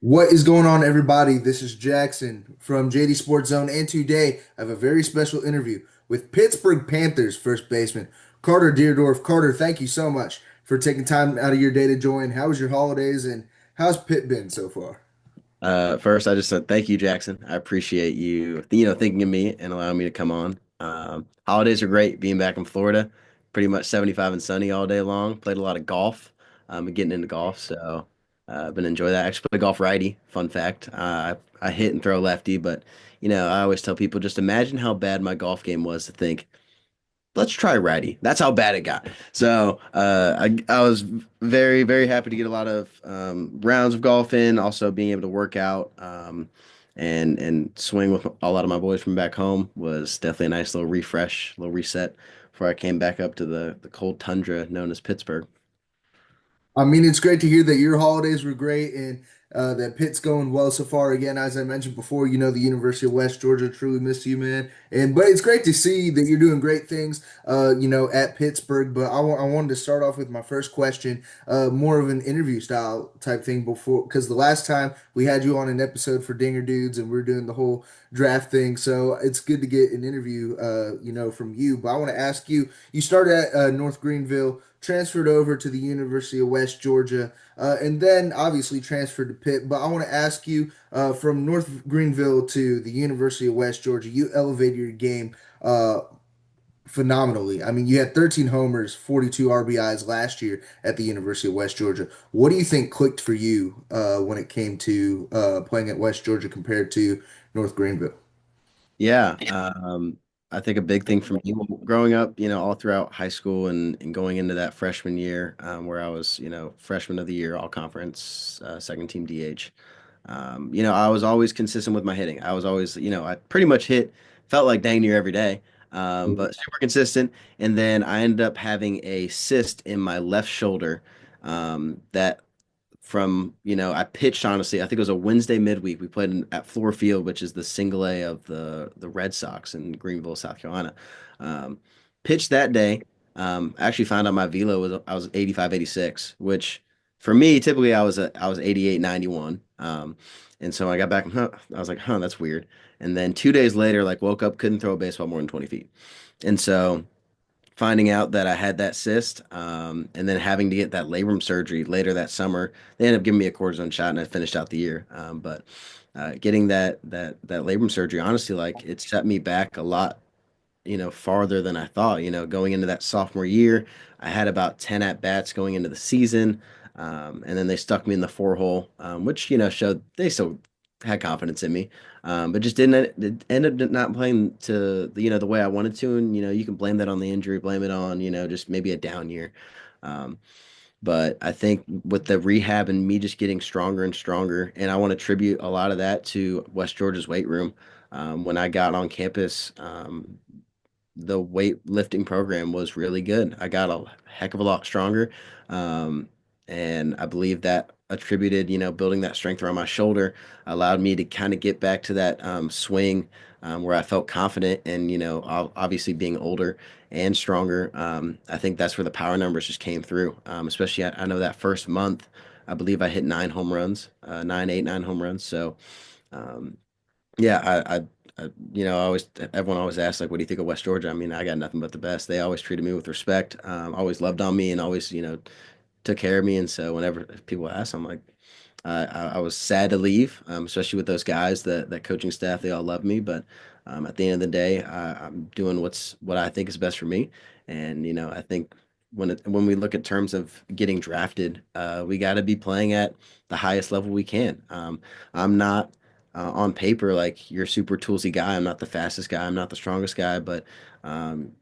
What is going on, everybody? This is Jackson from JD Sports Zone, and today I have a very special interview with Pittsburgh Panthers first baseman Carter Dierdorf. Carter, thank you so much for taking time out of your day to join. How was your holidays, and how's Pitt been so far? First, I just said thank you, Jackson. I appreciate you, thinking of me and allowing me to come on. Holidays are great. Being back in Florida, pretty much 75 and sunny all day long. Played a lot of golf. Getting into golf, so I've been enjoying that. I actually play golf righty. Fun fact. I hit and throw lefty, but I always tell people just imagine how bad my golf game was to think let's try righty. That's how bad it got. So I was very very happy to get a lot of rounds of golf in. Also being able to work out and swing with a lot of my boys from back home was definitely a nice little refresh, little reset before I came back up to the cold tundra known as Pittsburgh. I mean, it's great to hear that your holidays were great and that Pitt's going well so far. Again, as I mentioned before, the University of West Georgia truly missed you, man. And but it's great to see that you're doing great things, at Pittsburgh. But I wanted to start off with my first question, more of an interview style type thing before, because the last time we had you on an episode for Dinger Dudes and we're doing the whole draft thing, so it's good to get an interview, from you. But I want to ask you. You started at North Greenville, transferred over to the University of West Georgia, and then obviously transferred to Pitt. But I want to ask you, from North Greenville to the University of West Georgia, you elevated your game phenomenally. I mean, you had 13 homers, 42 RBIs last year at the University of West Georgia. What do you think clicked for you when it came to playing at West Georgia compared to North Greenville? Yeah, I think a big thing for me growing up, all throughout high school and going into that freshman year, where I was, freshman of the year, all conference, second team DH. I was always consistent with my hitting. I was always, I pretty much hit, felt like dang near every day, but super consistent. And then I ended up having a cyst in my left shoulder, that from, I pitched honestly. I think it was a Wednesday midweek. We played at Fluor Field, which is the single A of the Red Sox in Greenville, South Carolina. Um, Pitched that day. Actually found out my velo was I was 85, 86, which for me typically I was 88, 91. And so I got back, I was like, that's weird. And then 2 days later, like woke up, couldn't throw a baseball more than 20 feet. And so finding out that I had that cyst, and then having to get that labrum surgery later that summer. They ended up giving me a cortisone shot, and I finished out the year. But getting that labrum surgery, honestly, like it set me back a lot, farther than I thought. Going into that sophomore year, I had about 10 at bats going into the season. And then they stuck me in the four hole, which, showed they still had confidence in me. But just didn't it ended up not playing to the way I wanted to. And, you can blame that on the injury, blame it on, just maybe a down year. Um, but I think with the rehab and me just getting stronger and stronger, and I want to attribute a lot of that to West Georgia's weight room. When I got on campus, the weightlifting program was really good. I got a heck of a lot stronger. Um, and I believe that attributed, building that strength around my shoulder allowed me to kind of get back to that swing, where I felt confident. And, obviously being older and stronger, I think that's where the power numbers just came through. Especially, I know that first month, I believe I hit 9 home runs, 9, 8, 9 home runs. So, um, yeah, always everyone always asks like, what do you think of West Georgia? I mean, I got nothing but the best. They always treated me with respect, always loved on me, and always, took care of me. And so whenever people ask, I'm like, I was sad to leave, especially with those guys, that coaching staff, they all love me. But at the end of the day, I'm doing what I think is best for me. And I think when we look at terms of getting drafted, we got to be playing at the highest level we can. I'm not on paper like you're a super toolsy guy. I'm not the fastest guy. I'm not the strongest guy, but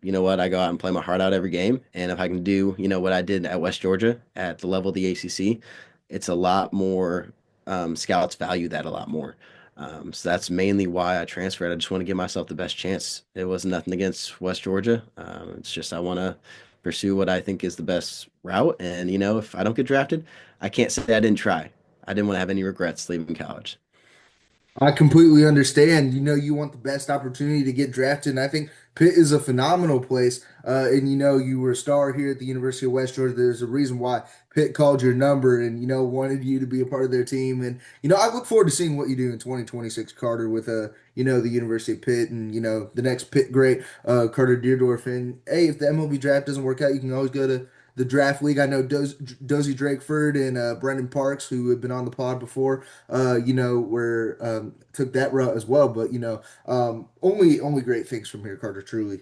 you know what? I go out and play my heart out every game. And if I can do, what I did at West Georgia at the level of the ACC, it's a lot more, scouts value that a lot more. So that's mainly why I transferred. I just want to give myself the best chance. It was nothing against West Georgia. It's just I want to pursue what I think is the best route. And, if I don't get drafted, I can't say I didn't try. I didn't want to have any regrets leaving college. I completely understand. You know, you want the best opportunity to get drafted, and I think Pitt is a phenomenal place. And you know, you were a star here at the University of West Georgia. There's a reason why Pitt called your number and you know wanted you to be a part of their team. And you know, I look forward to seeing what you do in 2026, Carter, with you know, the University of Pitt and you know the next Pitt great, Carter Dierdorf. And hey, if the MLB draft doesn't work out, you can always go to the draft league. I know Dozie Drakeford and Brendan Parks, who have been on the pod before, you know, where took that route as well. But you know, only great things from here, Carter. Truly,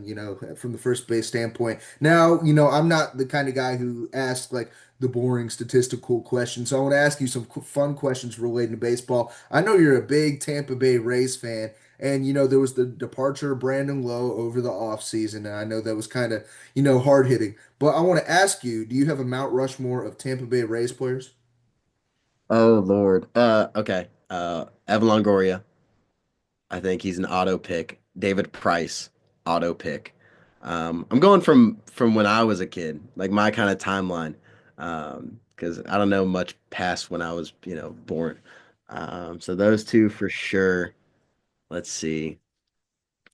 you know, from the first base standpoint. Now, you know, I'm not the kind of guy who asks like the boring statistical questions. So I want to ask you some fun questions relating to baseball. I know you're a big Tampa Bay Rays fan. And you know there was the departure of Brandon Lowe over the offseason, and I know that was kind of you know hard hitting. But I want to ask you, do you have a Mount Rushmore of Tampa Bay Rays players? Oh Lord. Okay. Evan Longoria. I think he's an auto pick. David Price, auto pick. I'm going from when I was a kid, like my kind of timeline, because I don't know much past when I was, born. So those two for sure. Let's see.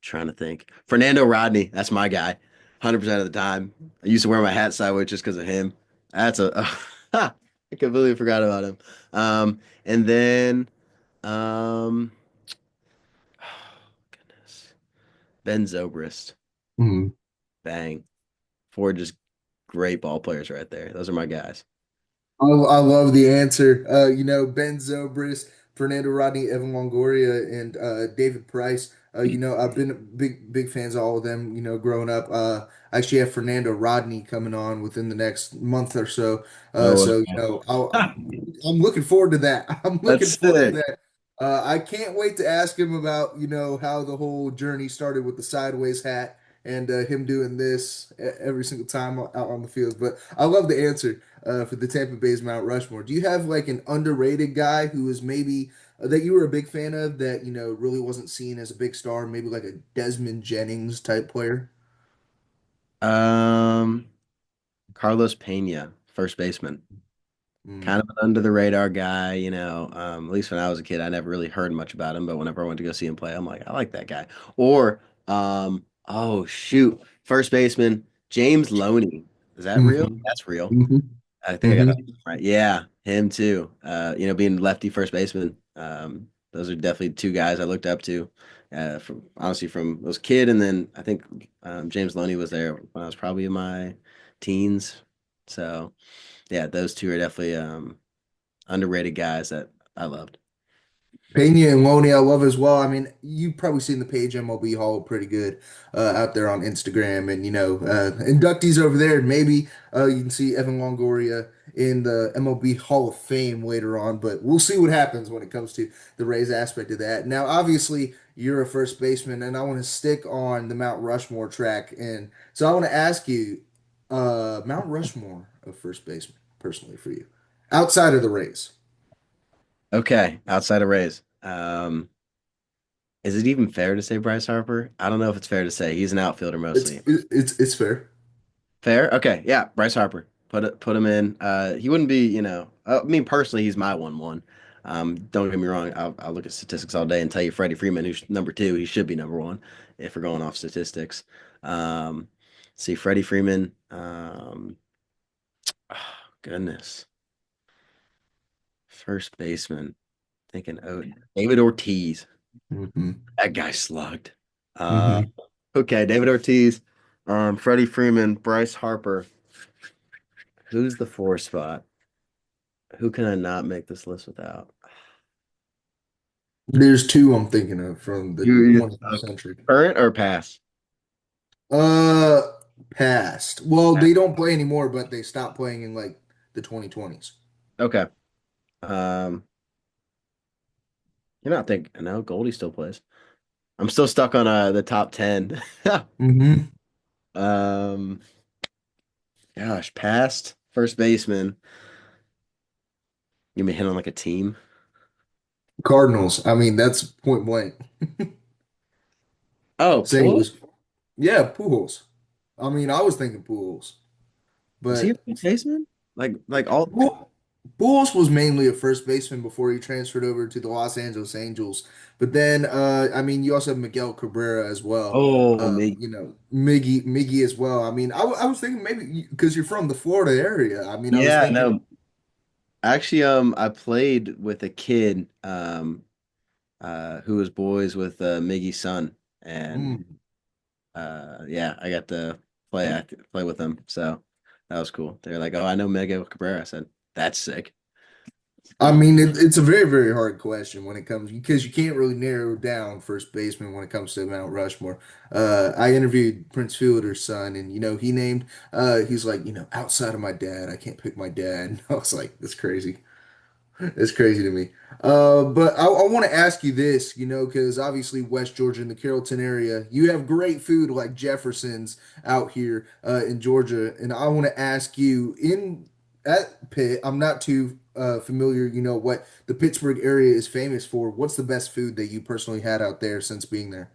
Trying to think. Fernando Rodney, that's my guy. 100% of the time. I used to wear my hat sideways just because of him. That's a I completely forgot about him. And then um goodness. Ben Zobrist. Mhm. Bang. Four just great ball players right there. Those are my guys. I love the answer. You know, Ben Zobrist, Fernando Rodney, Evan Longoria, and David Price. You know, I've been big fans of all of them. You know, growing up. I actually have Fernando Rodney coming on within the next month or so. Oh, So you know, I'm looking forward to that. I'm looking that's forward to sick. that. I can't wait to ask him about you know how the whole journey started with the sideways hat and him doing this every single time out on the field. But I love the answer for the Tampa Bay's Mount Rushmore. Do you have like an underrated guy who is maybe that you were a big fan of that you know really wasn't seen as a big star, maybe like a Desmond Jennings type player? Um, Carlos Pena, first baseman. Kind Mm. of an under the radar guy, at least when I was a kid, I never really heard much about him, but whenever I went to go see him play, I'm like, I like that guy. Or, oh shoot, first baseman, James Loney. Is that real? Hmm. That's real. Hmm. I think I got Hmm. that right. Yeah, him too. Being lefty first baseman. Those are definitely two guys I looked up to. From honestly from I was a kid, and then I think James Loney was there when I was probably in my teens. So yeah, those two are definitely underrated guys that I loved. Pena and Loney, I love as well. I mean, you've probably seen the page MLB Hall pretty good out there on Instagram, and you know, inductees over there. Maybe you can see Evan Longoria in the MLB Hall of Fame later on, but we'll see what happens when it comes to the Rays aspect of that. Now, obviously, you're a first baseman, and I want to stick on the Mount Rushmore track, and so I want to ask you, Mount Rushmore of first baseman, personally for you, outside of the Rays. Okay, outside of Rays. Is it even fair to say Bryce Harper? I don't know if it's fair to say. He's an outfielder mostly. It's fair. Fair? Okay, yeah, Bryce Harper. Put him in. He wouldn't be, I mean, personally, he's my 1-1. Don't get me wrong. I'll look at statistics all day and tell you Freddie Freeman, who's number two, he should be number one if we're going off statistics. Um, see, Freddie Freeman. Oh, goodness, first baseman. Thinking, oh, David Ortiz. Hmm. That guy slugged. Uh, Hmm. okay, David Ortiz, Freddie Freeman, Bryce Harper. Who's the four spot? Who can I not make this list without? There's two I'm thinking of from the You 21st century. current or past? Uh, Past. Well, they don't play anymore, but they stopped playing in like the 2020s. Okay. Um, you're not thinking. No, Goldie still plays. I'm still stuck on the top 10. Hmm. Um, gosh, past first baseman. Give me a hint on like a team. Cardinals. I mean, that's point blank. Oh, St. Pujols? Louis. Yeah, Pujols. I mean, I was thinking Pujols, Was he a but first baseman? Like all? Bulls was mainly a first baseman before he transferred over to the Los Angeles Angels. But then, I mean, you also have Miguel Cabrera as well. Oh, me. Miggy as well. I mean, I was thinking maybe because you're from the Florida area. I mean, I was Yeah, thinking, no. Actually, I played with a kid who was boys with Miggy's son, and mm, yeah, I got to play with them, so that was cool. They're like, "Oh, I know Miguel Cabrera." I said, "That's sick." I mean, it's a very, very hard question when it comes because you can't really narrow down first baseman when it comes to Mount Rushmore. I interviewed Prince Fielder's son, and he named. He's like, outside of my dad, I can't pick my dad. And I was like, that's crazy. It's crazy to me. But I want to ask you this, because obviously West Georgia and the Carrollton area, you have great food like Jefferson's out here in Georgia, and I want to ask you in at Pitt. I'm not too familiar, what the Pittsburgh area is famous for. What's the best food that you personally had out there since being there?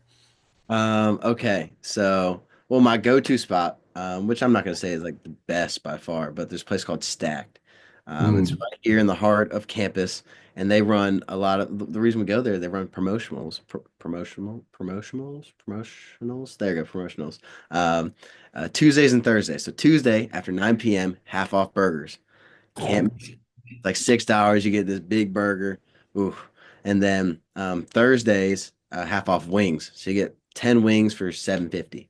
Okay, so well, my go-to spot, which I'm not gonna say is like the best by far, but there's a place called Stacked. It's Mm. right here in the heart of campus, and they run a lot of the reason we go there. They run promotionals. There you go, promotionals. Um, Tuesdays and Thursdays. So Tuesday after 9 p.m., half off burgers. Can't like $6. You get this big burger. Ooh. And then Thursdays, half off wings. So you get 10 wings for 7.50.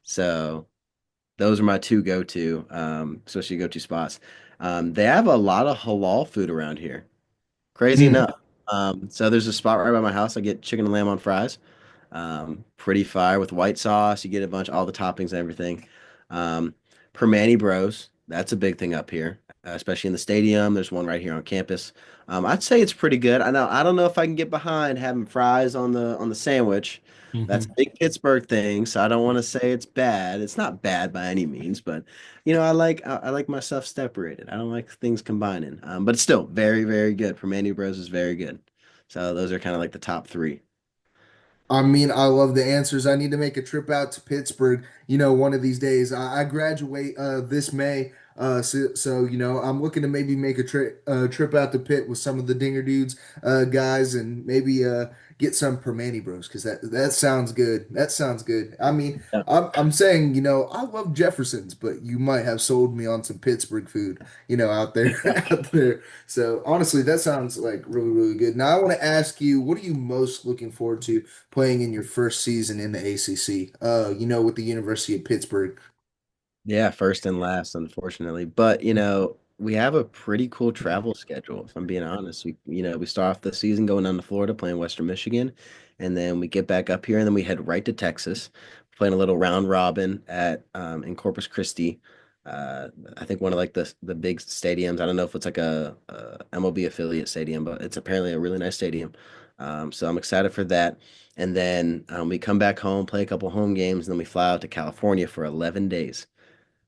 So those are my two go-to, especially go-to spots. They have a lot of halal food around here. Crazy Mm. enough. So there's a spot right by my house. I get chicken and lamb on fries. Pretty fire with white sauce. You get a bunch, all the toppings and everything. Um, Permani Bros. That's a big thing up here, especially in the stadium. There's one right here on campus. I'd say it's pretty good. I don't know if I can get behind having fries on the sandwich. That's a Mhm. big Pittsburgh thing, so I don't want to say it's bad. It's not bad by any means, but I like my stuff separated. I don't like things combining. But it's still very, very good. Permani Bros is very good. So those are kind of like the top three. I mean, I love the answers. I need to make a trip out to Pittsburgh, one of these days. I graduate this May. So I'm looking to maybe make a trip out to Pitt with some of the Dinger Dudes guys and maybe get some Permani Bros because that sounds good. That sounds good. I mean, I'm saying, I love Jefferson's, but you might have sold me on some Pittsburgh food, out there out there. So honestly, that sounds like really, really good. Now I want to ask you, what are you most looking forward to playing in your first season in the ACC, with the University of Pittsburgh? Yeah, first and last, unfortunately. But, we have a pretty cool travel schedule, if I'm being honest. We start off the season going down to Florida, playing Western Michigan, and then we get back up here, and then we head right to Texas, playing a little round robin at in Corpus Christi. I think one of like the big stadiums. I don't know if it's like a MLB affiliate stadium, but it's apparently a really nice stadium. So I'm excited for that. And then we come back home, play a couple home games, and then we fly out to California for 11 days.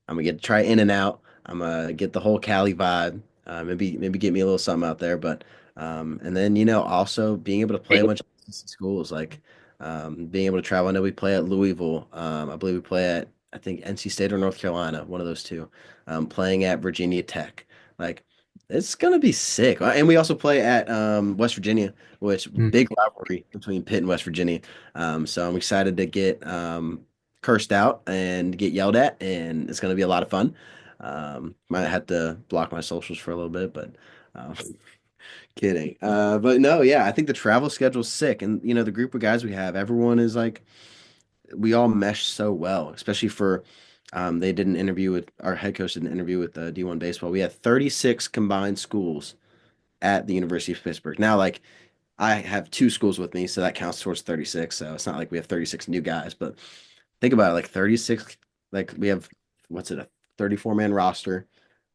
I'm gonna get to try In and Out. I'm gonna get the whole Cali vibe. Maybe get me a little something out there. But and then also being able to play a bunch of schools, like being able to travel. I know we play at Louisville. I believe we play at I think NC State or North Carolina, one of those two. Playing at Virginia Tech, like it's gonna be sick. And we also play at West Virginia, which big rivalry between Pitt and West Virginia. So I'm excited to get cursed out and get yelled at, and it's going to be a lot of fun. Might have to block my socials for a little bit, but um, kidding. But no, yeah, I think the travel schedule's sick, and the group of guys we have, everyone is like, we all mesh so well, especially for. They did an interview with our head coach did an interview with D1 baseball. We had 36 combined schools at the University of Pittsburgh. Now, like I have two schools with me, so that counts towards 36. So it's not like we have 36 new guys, but think about it, like 36, like we have, what's it, a 34-man roster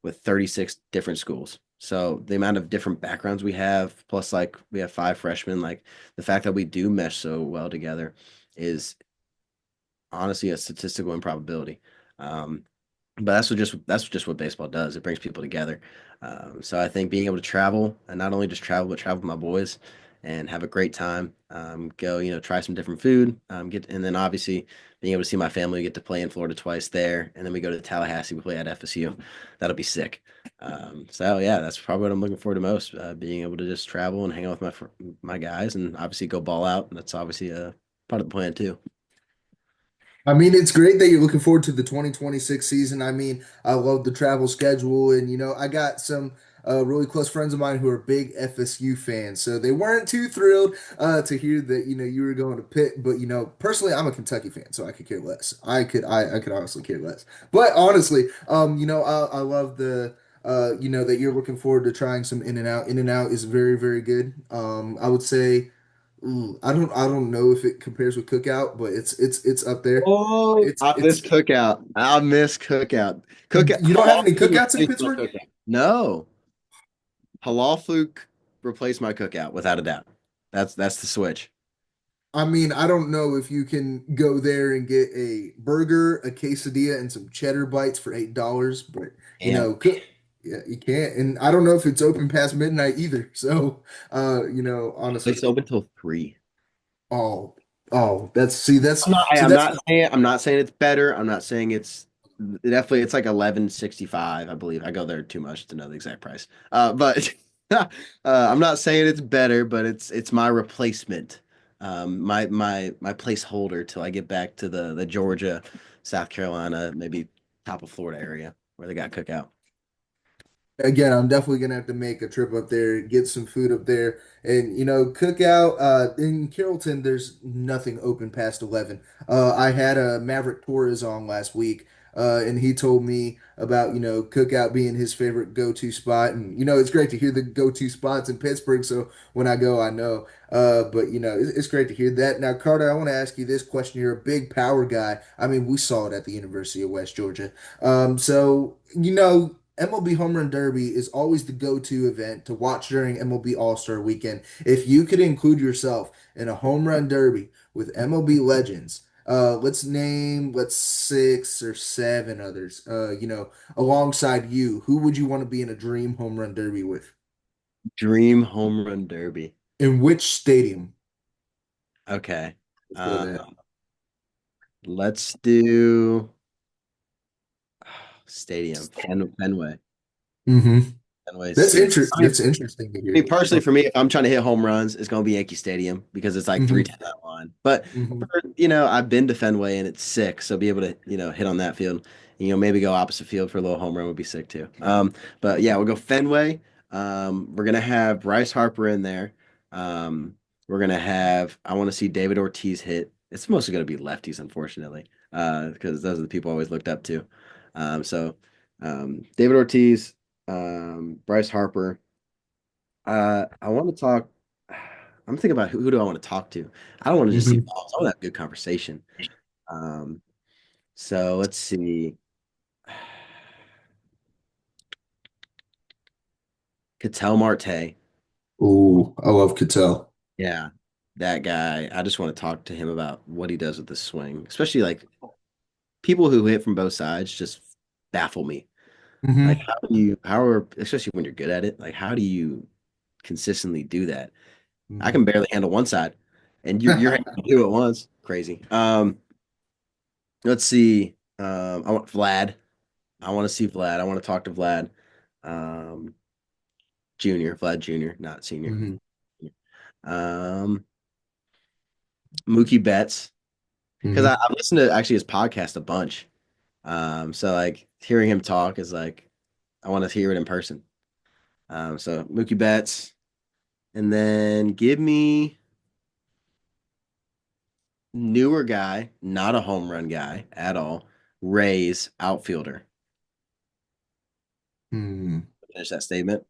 with 36 different schools. So the amount of different backgrounds we have, plus like we have five freshmen, like the fact that we do mesh so well together is honestly a statistical improbability. Um, but that's just what baseball does. It brings people together. So I think being able to travel and not only just travel, but travel with my boys and have a great time. Go, try some different food. And then obviously being able to see my family, get to play in Florida twice there, and then we go to Tallahassee. We play at FSU. That'll be sick. So yeah, that's probably what I'm looking forward to most. Being able to just travel and hang out with my guys, and obviously go ball out. That's obviously a part of the plan too. I mean, it's great that you're looking forward to the 2026 season. I mean, I love the travel schedule, and I got some really close friends of mine who are big FSU fans, so they weren't too thrilled to hear that you were going to Pitt. But personally, I'm a Kentucky fan, so I could care less. I could honestly care less. But honestly, I love the that you're looking forward to trying some In and Out. In and Out is very, very good. I would say. Ooh, I don't know if it compares with Cookout, but it's up there. Oh, It's I miss it's cookout. I miss cookout. Cookout. you don't have Halal any food cookouts in replaced my Pittsburgh? cookout. No, halal food replaced my cookout without a doubt. That's the switch. I mean, I don't know if you can go there and get a burger, a quesadilla, and some cheddar bites for $8, but And yeah, you can't. And I don't know if it's open past midnight either. So, honestly, place open till 3. oh, oh, that's see, I'm not. see, I'm that's not saying. I'm not saying it's better. I'm not saying it's definitely. It's like 11.65, I believe. I go there too much to know the exact price. But I'm not saying it's better, but it's my replacement. My placeholder till I get back to the Georgia, South Carolina, maybe top of Florida area where they got cookout. again, I'm definitely gonna have to make a trip up there, get some food up there, and cook out. In Carrollton, there's nothing open past 11. I had a Maverick Torres on last week, and he told me about cookout being his favorite go-to spot, and it's great to hear the go-to spots in Pittsburgh. So when I go, I know. But it's great to hear that. Now, Carter, I want to ask you this question. You're a big power guy. I mean, we saw it at the University of West Georgia. So MLB Home Run Derby is always the go-to event to watch during MLB All-Star Weekend. If you could include yourself in a home run derby with MLB legends, let's 6 or 7 others, alongside you, who would you want to be in a dream home run derby with? Dream home run derby. In which stadium? Okay. Let's go Uh, there. let's do stadium Fenway. hmm Fenway's sick. That's interesting to I mean, hear. personally, for me, if I'm trying to hit home runs, it's going to be Yankee Stadium because it's like hmm 310 that line. But hmm I've been to Fenway and it's sick. So be able to, hit on that field. Maybe go opposite field for a little home run would be sick too. But yeah, we'll go Fenway. We're gonna have Bryce Harper in there. We're gonna have. I want to see David Ortiz hit. It's mostly gonna be lefties, unfortunately, because those are the people I always looked up to. David Ortiz, Bryce Harper. I want to talk. I'm thinking about who do I want to talk to. I don't want to just see hmm balls. I want to have good conversation. Um, so let's see. Cattell Marte. Ooh, I love Cattell. Yeah, that guy. I just want to talk to him about what he does with the swing, especially like people who hit from both sides just baffle me. Like, hmm especially when you're good at it, like, how do you consistently do that? I hmm can barely handle one side, and you're able to do it once. Crazy. Let's see. I want Vlad. I want to see Vlad. I want to talk to Vlad. Um, Junior, Vlad Junior, not senior. hmm Um, Mookie Betts, because hmm I've listened to actually his podcast a bunch. So like hearing him talk is like I want to hear it in person. So Mookie Betts, and then give me newer guy, not a home run guy at all. Rays outfielder. hmm Finish that statement.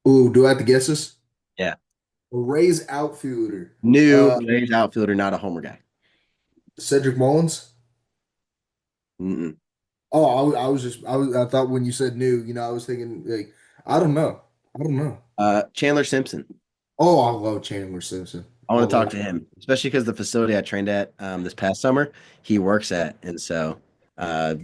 Ooh, do I have to guess this? Yeah. A Rays outfielder. New Uh, Rays outfielder, not a homer guy. Cedric Mullins. Mm-mm. Oh, I thought when you said new, I was thinking like, I don't know. I don't know. Chandler Simpson. Oh, I love Chandler Simpson. I I want to talk love to him, especially because the facility I trained at this past summer, he works at, and so I've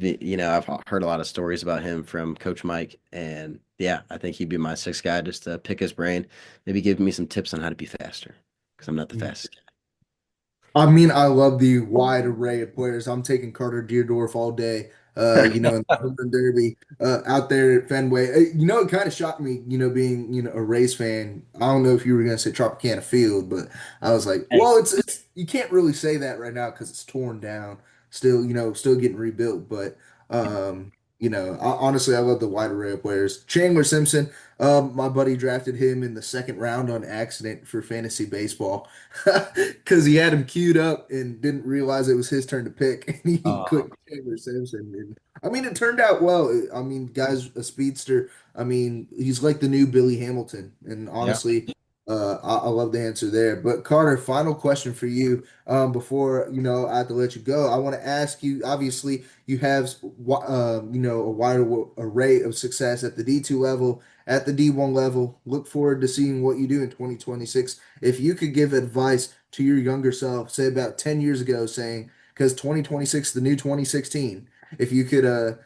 heard a lot of stories about him from Coach Mike, and Yeah, I think he'd be my sixth guy just to pick his brain, maybe give me some tips on how to be faster because I'm not the fastest guy. I mean, I love the wide array of players. I'm taking Carter Dierdorf all day. In the Home Run Derby, out there at Fenway. It kind of shocked me, being, a Rays fan. I don't know if you were going to say Tropicana Field, but I was like, Hey, well, it's you can't really say that right now because it's torn down, still, still getting rebuilt. But, honestly, I love the wide array of players. Chandler Simpson, my buddy drafted him in the second round on accident for fantasy baseball. Because he had him queued up and didn't realize it was his turn to pick, and he uh, clicked Chandler Simpson. And I mean, it turned out well. I mean, guy's a speedster. I mean, he's like the new Billy Hamilton. And yeah, honestly, I love the answer there. But Carter, final question for you. Before I have to let you go, I want to ask you. Obviously, you have a wide array of success at the D2 level, at the D1 level. Look forward to seeing what you do in 2026. If you could give advice to your younger self, say about 10 years ago, saying, because 2026 is the new 2016, if you could,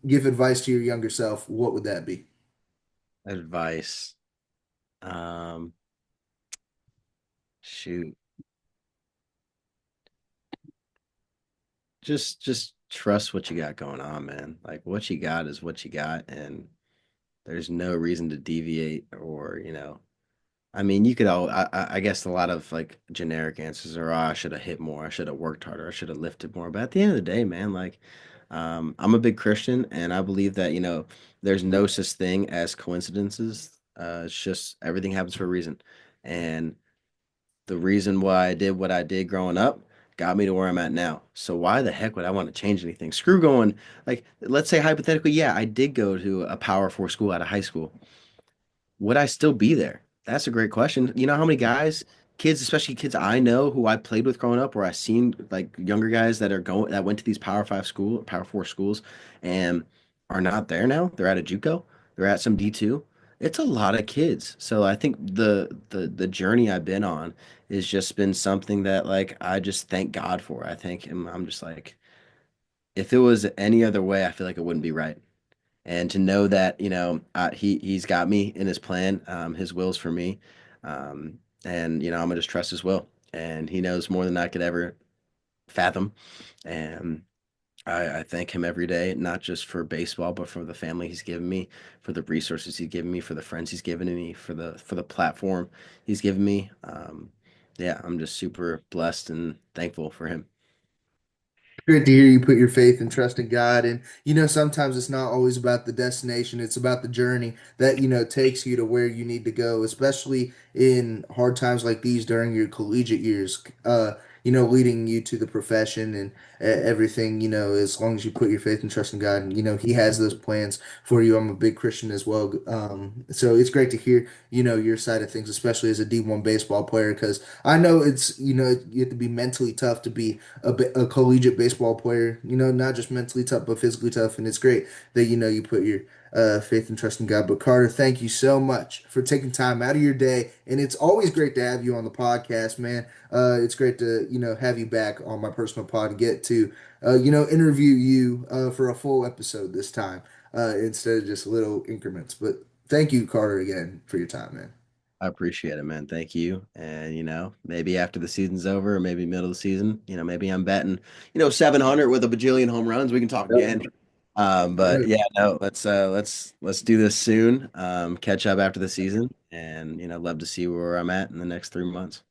give advice to your younger self, what would that be? advice. Um, shoot, just trust what you got going on, man. Like what you got is what you got, and there's no reason to deviate or, I mean, you could all, I guess a lot of like generic answers are, oh, I should have hit more, I should have worked harder, I should have lifted more. But at the end of the day, man, like, I'm a big Christian and I believe that, there's no such thing as coincidences. It's just everything happens for a reason. And the reason why I did what I did growing up got me to where I'm at now. So why the heck would I want to change anything? Screw going, like, let's say hypothetically, yeah, I did go to a Power Four school out of high school, would I still be there? That's a great question. You know how many guys, kids, especially kids I know who I played with growing up, where I seen like younger guys that are going that went to these Power Four schools, and are not there now. They're at a JUCO. They're at some D2. It's a lot of kids. So I think the journey I've been on has just been something that like I just thank God for. I think I'm just like if it was any other way, I feel like it wouldn't be right, and to know that he's got me in his plan, his will's for me, and I'm gonna just trust his will, and he knows more than I could ever fathom, and I thank him every day, not just for baseball, but for the family he's given me, for the resources he's given me, for the friends he's given to me, for the platform he's given me. Yeah, I'm just super blessed and thankful for him. Great to hear you put your faith and trust in God. And, sometimes it's not always about the destination, it's about the journey that, takes you to where you need to go, especially in hard times like these during your collegiate years, leading you to the profession and everything, as long as you put your faith and trust in God. And, He has those plans for you. I'm a big Christian as well. So it's great to hear, your side of things, especially as a D1 baseball player, because I know you have to be mentally tough to be a collegiate baseball player, not just mentally tough, but physically tough. And it's great that, you put your faith and trust in God. But Carter, thank you so much for taking time out of your day. And it's always great to have you on the podcast, man. It's great to, have you back on my personal pod and get to, interview you for a full episode this time instead of just little increments. But thank you, Carter, again for your time, man. I appreciate it, man. Thank you. And maybe after the season's over, or maybe middle of the season, maybe I'm batting, 700 with a bajillion home runs. We can talk again. But yeah, no, let's do this soon. Catch up after the season, and love to see where I'm at in the next 3 months.